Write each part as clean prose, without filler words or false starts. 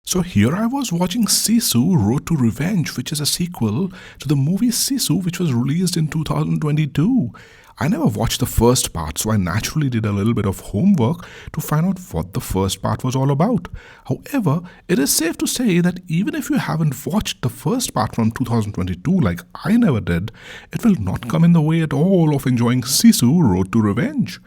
So here I was watching Sisu Road to Revenge, which is a sequel to the movie Sisu, which was released in 2022. I never watched the first part, so I naturally did a little bit of homework to find out what the first part was all about. However, it is safe to say that even if you haven't watched the first part from 2022 like I never did, it will not come in the way at all of enjoying Sisu Road to Revenge.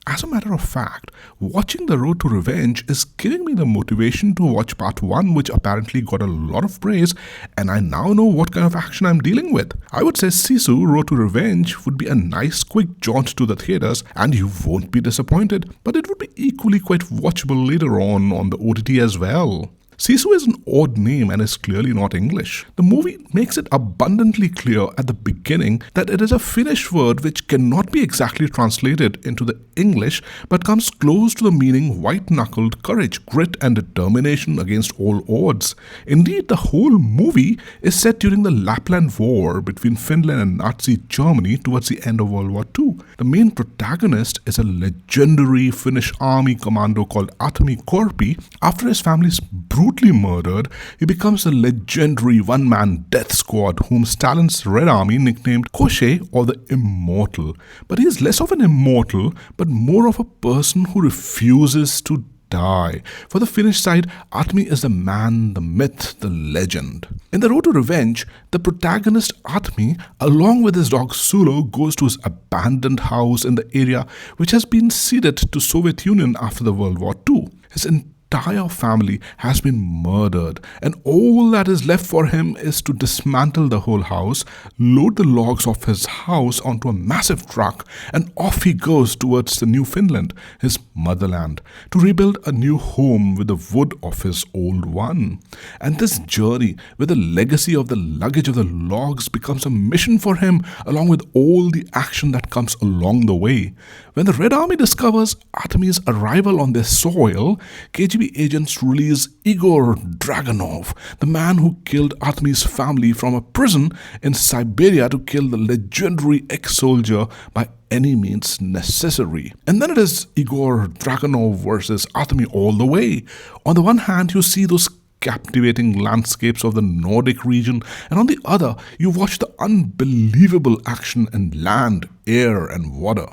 As a matter of fact, watching The Road to Revenge is giving me the motivation to watch part 1, which apparently got a lot of praise, and I now know what kind of action I'm dealing with. I would say Sisu Road to Revenge would be a nice quick jaunt to the theatres, and you won't be disappointed, but it would be equally quite watchable later on the OTT as well. Sisu is an odd name and is clearly not English. The movie makes it abundantly clear at the beginning that it is a Finnish word which cannot be exactly translated into the English but comes close to the meaning white-knuckled courage, grit and determination against all odds. Indeed, the whole movie is set during the Lapland War between Finland and Nazi Germany towards the end of World War II. The main protagonist is a legendary Finnish army commando called Atami Korpi. After his family's brutally murdered, he becomes a legendary one-man death squad whom Stalin's Red Army nicknamed Koche or the Immortal. But he is less of an immortal, but more of a person who refuses to die. For the Finnish side, Atmi is the man, the myth, the legend. In The Road to Revenge, the protagonist Atmi, along with his dog Sulo, goes to his abandoned house in the area which has been ceded to Soviet Union after the World War II. His entire family has been murdered, and all that is left for him is to dismantle the whole house, load the logs of his house onto a massive truck, and off he goes towards the new Finland, his motherland, to rebuild a new home with the wood of his old one. And this journey with the legacy of the luggage of the logs becomes a mission for him, along with all the action that comes along the way. When the Red Army discovers Atami's arrival on their soil, KGB agents release Igor Dragunov, the man who killed Atami's family from a prison in Siberia to kill the legendary ex-soldier by any means necessary. And then it is Igor Dragunov versus Atami all the way. On the one hand, you see those captivating landscapes of the Nordic region, and on the other, you watch the unbelievable action in land, air, and water.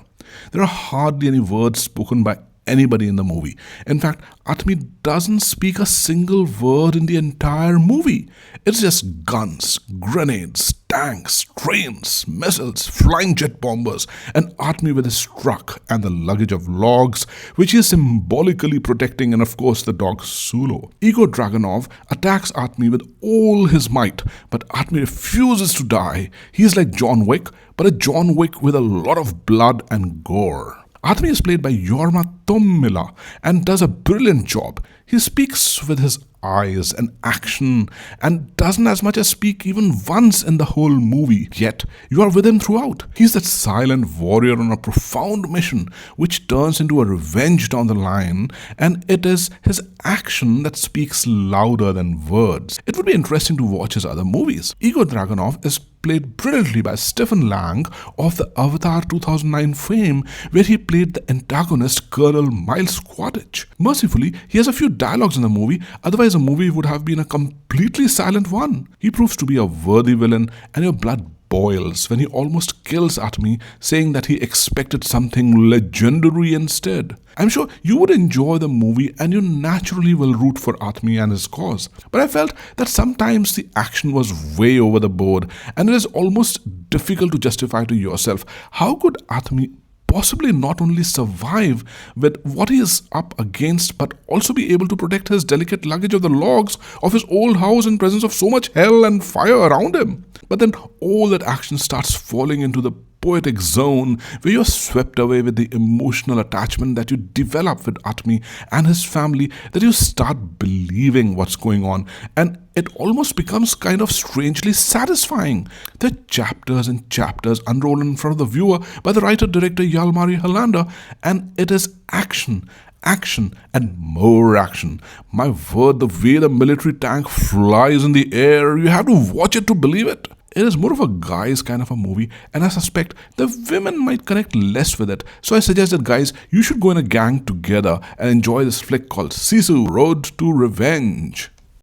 There are hardly any words spoken by anybody in the movie. In fact, Atmi doesn't speak a single word in the entire movie. It's just guns, grenades, tanks, trains, missiles, flying jet bombers, and Atmi with his truck and the luggage of logs, which he is symbolically protecting, and of course the dog Sulo. Igor Dragunov attacks Atmi with all his might, but Atmi refuses to die. He is like John Wick, but a John Wick with a lot of blood and gore. Atmi is played by Jorma Tommila and does a brilliant job. He speaks with his eyes and action and doesn't as much as speak even once in the whole movie, yet you are with him throughout. He's that silent warrior on a profound mission which turns into a revenge down the line, and it is his action that speaks louder than words. It would be interesting to watch his other movies. Igor Dragunov is played brilliantly by Stephen Lang of the Avatar 2009 fame, where he played the antagonist Colonel Miles Quaritch. Mercifully, he has a few dialogues in the movie, otherwise the movie would have been a completely silent one. He proves to be a worthy villain, and your blood boils when he almost kills Atmi, saying that he expected something legendary instead. I'm sure you would enjoy the movie and you naturally will root for Atmi and his cause. But I felt that sometimes the action was way over the board, and it is almost difficult to justify to yourself how could Atmi possibly not only survive with what he is up against, but also be able to protect his delicate luggage of the logs of his old house in presence of so much hell and fire around him. But then all that action starts falling into the poetic zone where you're swept away with the emotional attachment that you develop with Atmi and his family, that you start believing what's going on, and it almost becomes kind of strangely satisfying. The chapters and chapters unroll in front of the viewer by the writer-director Jalmari Helander, and it is action, and more action. My word, the way the military tank flies in the air, you have to watch it to believe it. It is more of a guys kind of a movie, and I suspect the women might connect less with it. So I suggest that guys, you should go in a gang together and enjoy this flick called Sisu Road to Revenge.